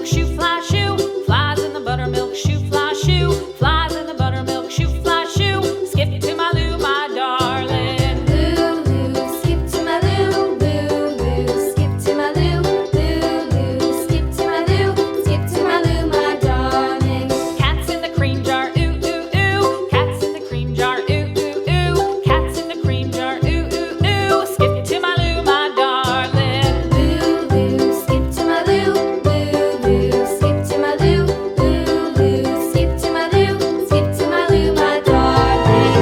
buttermilk shoe, fly shoe. Flies in the buttermilk shoe, fly shoe. Flies in the buttermilk shoe, fly shoe. Skip to my Lou, my darling. Lou, skip to my Lou, Lou, skip to my Lou, Lou, skip to my Lou, skip to my Lou, my darling. Cats in the cream jar, ooh, ooh, ooh. Cats in the cream jar, ooh, ooh, ooh. Cats in the cream jar, ooh, ooh, ooh. Skip to my Lou, my darling. Lou, skip to my Lou, Lou, skip to my Lou, Lou, skip to my Lou, skip to my Lou, my darling.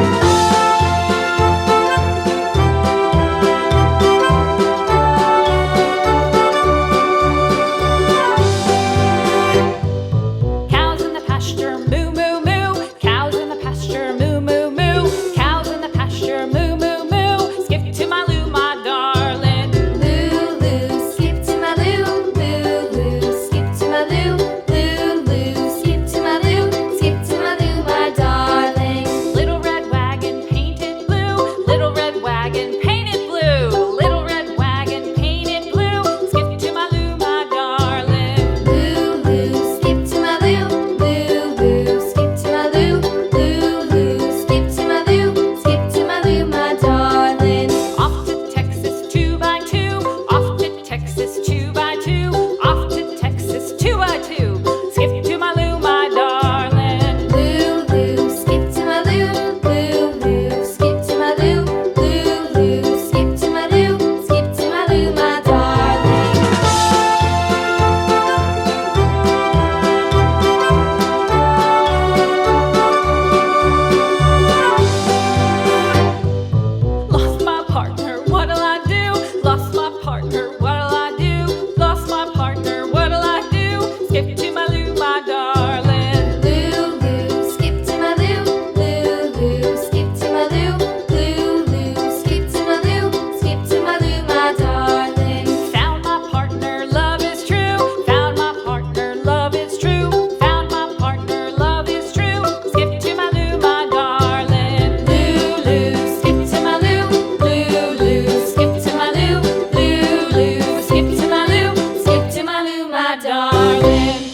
Cows in the pasture, moo, moo, moo. Cows in the pasture, moo, moo, moo. Cows in the pasture, moo, moo, moo. Skip to my Lou, my darling. Lou, skip to my Lou, Lou, skip to my Lou, Lou, skip to my Lou, skip to my Lou, my darling. Little red wagon painted blue. Little red wagon painted blue. Little red wagon painted blue. Skip to my Lou, my darling. Lou, skip to my Lou, Lou, skip to my Lou, Lou, skip to my Lou, skip to my Lou, my darling. Off to Texas 2x2. Off to Texas 2x2. Off to Texas 2x2. Skip to my Lou, my darling. Lou, skip to my Lou, Lou, skip to my Lou, Lou, skip to my Lou, skip to my Lou, my darling. Lost my partner, what'll I do? Lost my partner, what'll I do? Lost my partner, what'll I do? Skip to my Lou, my darling. Lou, skip to my Lou, Lou, skip to my Lou, Lou, skip to my Lou, skip to my Lou, my darling. Found my partner, love is true. Found my partner, love is true. Found my partner, love is true. Skip to my Lou, my darling. Lou, skip to my Lou, Lou, skip to my Lou, Lou, skip to my Lou, skip to my Lou, my darling.